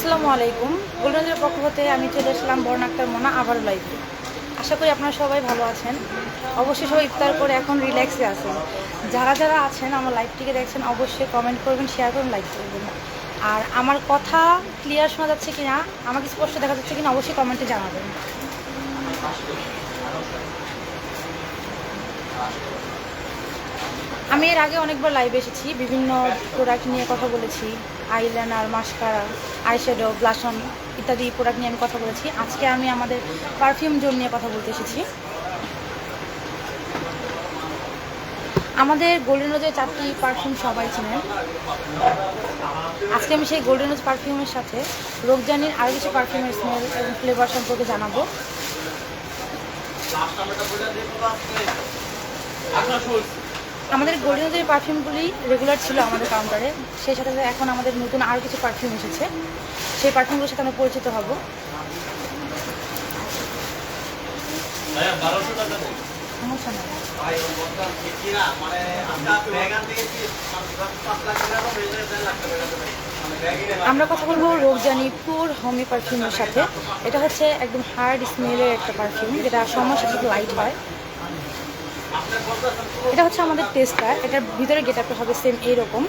আসসালামু আলাইকুম। গোল্ডেনের পক্ষ হতে আমি চলে আসলাম বর্ণা আক্তার মোনা আবার লাইভে। আশা করি আপনারা সবাই ভালো আছেন। অবশ্যই সবাই ইফতার করে এখন রিল্যাক্সে আছেন। যারা যারা আছেন আমার লাইভটিকে দেখছেন অবশ্যই কমেন্ট করবেন, শেয়ার করবেন, লাইক করবেন। আর আমার কথা ক্লিয়ার শোনা যাচ্ছে কিনা, আমাকে স্পষ্ট দেখা যাচ্ছে কিনা অবশ্যই কমেন্টে জানাবেন। আমি এর আগে অনেকবার লাইভে এসেছি, বিভিন্ন প্রোডাক্ট নিয়ে কথা বলেছি। আইলাইনার, মাস্কারা, আইশ্যাডো, ব্লাশন ইত্যাদি প্রোডাক্ট নিয়ে আমি কথা বলেছি। আজকে আমি আমাদের পারফিউম জোন নিয়ে কথা বলতে এসেছি। আমাদের গোল্ডেন রোজের 4টি পারফিউম সবাই চেনেন। আজকে আমি সেই গোল্ডেন রোজ পারফিউমের সাথে রোগজানির আরও কিছু পারফিউমের স্মেল এবং ফ্লেভার সম্পর্কে জানাবো। আমাদের গোল্ডেন রোজের পারফিউমগুলি রেগুলার ছিল আমাদের কাউন্টারে, সেই সাথে সাথে এখন আমাদের নতুন আরও কিছু পারফিউম এসেছে। সেই পারফিউমগুলোর সাথে আমরা পরিচিত হব। আমরা কথা বলবো রোগজানি পিওর হোমি পারফিউমের সাথে। এটা হচ্ছে একদম হার্ড স্মেলের একটা পারফিউম, যেটা সময়ের সাথে লাইট হয়। এটা হচ্ছে আমাদের টেস্টার। এটার ভিতরে গেটআপটা হবে সেম এইরকম,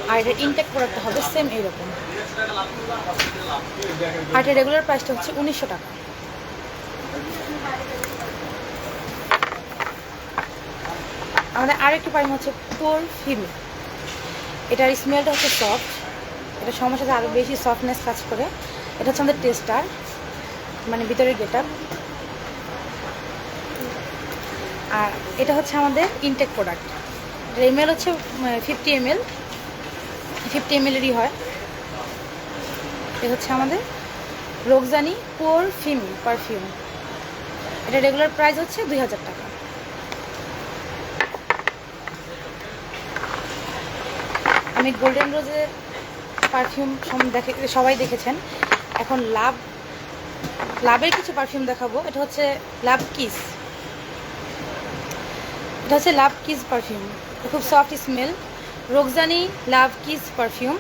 আর এটার ইনটেক প্রোডাক্টটা হবে সেম এইরকম। আর এটার রেগুলার প্রাইসটা হচ্ছে 1900 টাকা। আমাদের আরেকটি পারফিউম হচ্ছে পিওর ফিমি। এটার স্মেলটা হচ্ছে সফট, এটা সময়ের সাথে আরও বেশি সফটনেস কাজ করে। এটা হচ্ছে আমাদের টেস্টার, মানে ভিতরের গেটআপ। আর এটা হচ্ছে আমাদের ইনটেক প্রোডাক্ট। এমএল হচ্ছে 50 ml, 50 ml-এরই হয়। এটা হচ্ছে আমাদের রোগজানি পিওর ফিমি পারফিউম। এটা রেগুলার প্রাইস হচ্ছে 2000 টাকা। আমি গোল্ডেন রোজের পারফিউম সবাই দেখেছেন। এখন লাভের কিছু পারফিউম দেখাবো। এটা হচ্ছে লাভ কিস। এটা হচ্ছে লাভ কিস পারফিউম, খুব সফট স্মেল। রোগজানি লাভ কিস পারফিউম।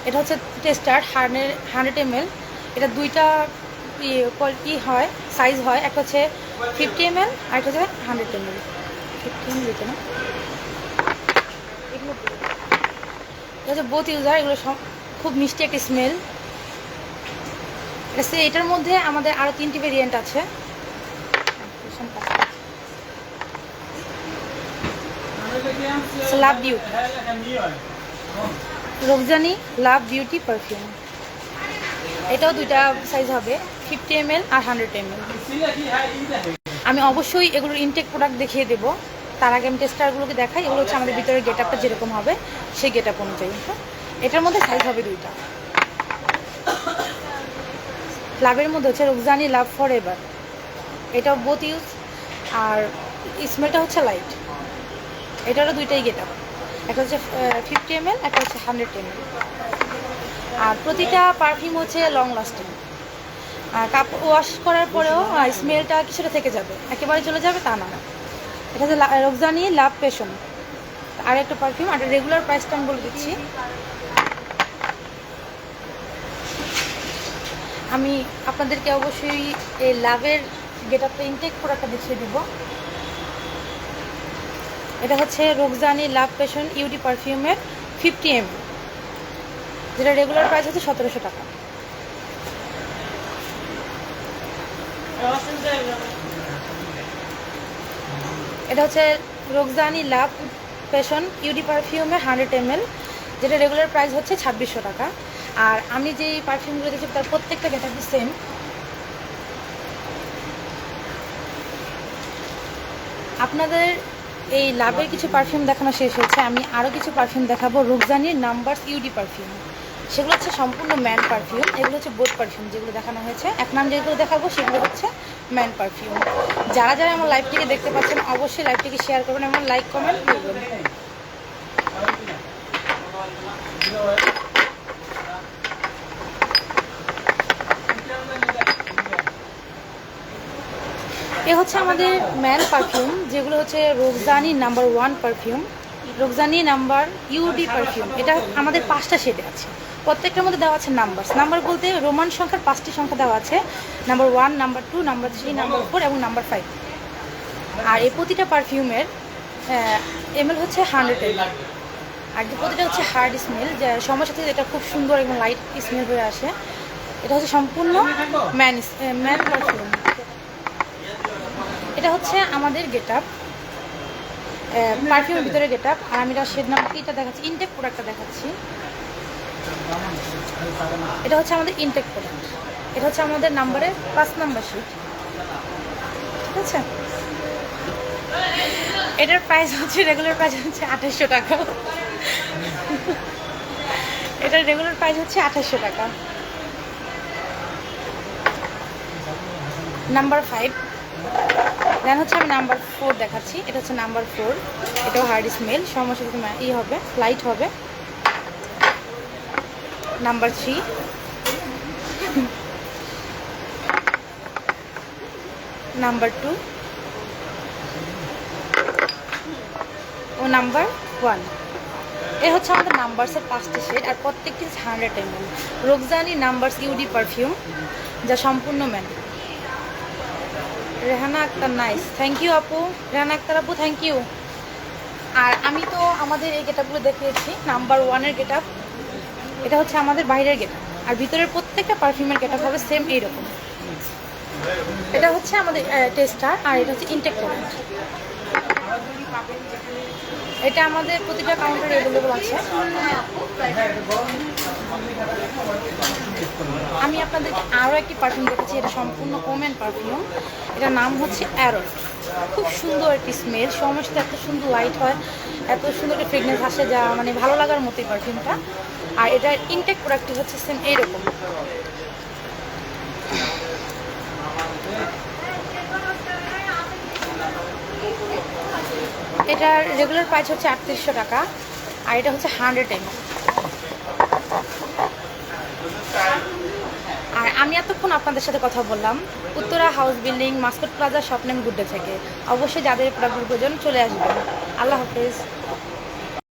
এটা হচ্ছে টেস্টার 100 ml। এটা দুইটা কোয়ালিটি হয়, সাইজ হয়। একটা হচ্ছে 50 ml আর একটা হচ্ছে 100 ml। 50 ml না, এগুলো এটা হচ্ছে বোথ ইউজার। এগুলো খুব মিষ্টি একটা স্মেল। এটার মধ্যে আমাদের আরও 3টি ভেরিয়েন্ট আছে। লাভ বিউটি, রোগজানি লাভ বিউটি পারফিউম। এটাও দুইটা সাইজ হবে, 50 ml আর 100 ml। আমি অবশ্যই এগুলোর ইনটেক প্রোডাক্ট দেখিয়ে দেবো। তার আগে আমি টেস্টারগুলোকে দেখাই। এগুলো হচ্ছে আমাদের ভিতরের গেটআপটা যেরকম হবে সেই গেটআপ অনুযায়ী। এটার মধ্যে সাইজ হবে দুইটা। লাভের মধ্যে হচ্ছে রোগজানি লাভ ফর এভার। এটাও বোথ ইউজ, আর স্মেলটা হচ্ছে লাইট। এটারও দুইটাই গেটআপ, একটা হচ্ছে 50 ml, একটা হচ্ছে 100 ml। আর প্রতিটা পারফিউম হচ্ছে লং লাস্টিং। আর কাপড় ওয়াশ করার পরেও স্মেলটা কিছুটা থেকে যাবে, একেবারে চলে যাবে তা না। এটা হচ্ছে রোগজানি লাভ প্যাশন, আর একটা পারফিউম। আর রেগুলার প্রাইসটা আমি বলে দিচ্ছি। আমি আপনাদেরকে অবশ্যই এই লাভের গেটআপটা ইনটেক প্রোডাক্টটা দেখিয়ে দেবো। এটা হচ্ছে রোগজানি লাভ প্যাশন ইউডি পারফিউমের 50 ml, যেটা রেগুলার প্রাইস হচ্ছে 1700 টাকা। এটা হচ্ছে রোগজানি লাভ প্যাশন ইউডি পারফিউমের 100 ml, যেটা রেগুলার প্রাইস হচ্ছে 2600 টাকা। আর আমি যেই পারফিউমগুলো দেখছি তার প্রত্যেকটা গেটআপই সেম। আপনাদের এই লাভের কিছু পারফিউম দেখানো শেষ হয়েছে। আমি আরও কিছু পারফিউম দেখাবো রোগজানির নাম্বারস ইউডি পারফিউম। সেগুলো হচ্ছে সম্পূর্ণ ম্যান পারফিউম। এগুলো হচ্ছে বোথ পারফিউম যেগুলো দেখানো হয়েছে। এক নাম যেগুলো দেখাবো সেগুলো হচ্ছে ম্যান পারফিউম। যারা যারা আমার লাইভটিকে দেখতে পাচ্ছেন অবশ্যই লাইভটিকে শেয়ার করবেন এবং লাইক কমেন্ট করবেন। এ হচ্ছে আমাদের ম্যান পারফিউম, যেগুলো হচ্ছে রোগজানি নাম্বার 1 পারফিউম। রোকজানি নাম্বার ইউডি পারফিউম। এটা আমাদের 5টা শেডে আছে, প্রত্যেকটার মধ্যে দেওয়া আছে নাম্বার বলতে রোমান সংখ্যার 5টি সংখ্যা দেওয়া আছে, নাম্বার 1, নাম্বার 2, নাম্বার 3, নাম্বার 4 এবং নাম্বার 5। আর এই প্রতিটা পারফিউমের এমএল হচ্ছে 100 ml। আর প্রতিটা হচ্ছে হার্ড স্মেল, যে সময়ের সাথে এটা খুব সুন্দর এবং লাইট স্মেল হয়ে আসে। এটা হচ্ছে সম্পূর্ণ ম্যান পারফিউম। এটা হচ্ছে আমাদের গেট আপ, পারফিউমের ভিতরে গেট আপ। আর আমি এটা শেড নাম্বার এটা দেখাচ্ছি, ইনটেক প্রোডাক্টটা দেখাচ্ছি। এটা হচ্ছে আমাদের ইনটেক প্রোডাক্ট, এটা হচ্ছে আমাদের নাম্বারের 5 নাম্বার শেড, ঠিক আছে। এটার প্রাইস হচ্ছে, রেগুলার প্রাইস হচ্ছে 2800 টাকা। এটার রেগুলার প্রাইস হচ্ছে 2800 টাকা। নাম্বার 5, দেন হচ্ছে আমি নাম্বার 4 দেখাচ্ছি। এটা হচ্ছে নাম্বার 4, এটাও হার্ড স্মেল, সমস্যা হবে, লাইট হবে। নাম্বার 3, নাম্বার 2 ও নাম্বার 1। এ হচ্ছে আমাদের নাম্বারসের 5টি শেড, আর প্রত্যেকটি 100 ml। রোকজানি নাম্বারস ইউডি পারফিউম, যা সম্পূর্ণ man. Rehana Akter, nice, thank you আপু। রেহানা আক্তার আপু, থ্যাংক ইউ। আর আমি তো আমাদের এই গেটআপগুলো দেখিয়েছি। নাম্বার 1-এর গেটআপ, এটা হচ্ছে আমাদের বাইরের গেটআপ, আর ভিতরের প্রত্যেকটা পারফিউমের গেটআপ হবে সেম এইরকম। এটা হচ্ছে আমাদের টেস্টার, আর এটা হচ্ছে ইনটেক প্রোডাক্ট। এটা আমাদের প্রতিটা কাউন্টারে অ্যাভেলেবল আছে। আমি আপনাদেরকে আরও একটি পারফিউম দেখেছি, এটা সম্পূর্ণ ওমেন পারফিউম। এটার নাম হচ্ছে অ্যারো। খুব সুন্দর একটি স্মেল, সময়ের সাথে এত সুন্দর লাইট হয়, এত সুন্দর একটা ফ্রেগনেন্স আসে, যা মানে ভালো লাগার মতোই পারফিউমটা। আর এটার ইনটেক প্রোডাক্টটি হচ্ছে সেম এইরকম। এটার রেগুলার প্রাইস হচ্ছে 3800 টাকা, আর এটা হচ্ছে 100 ml। আর আমি এতক্ষণ আপনাদের সাথে কথা বললাম Uttara house building, mascot plaza, স্বপ্নেম গুড্ডে থেকে। অবশ্যই যাদের প্রোডাক্টের প্রয়োজন চলে আসবেন। আল্লাহ হাফেজ।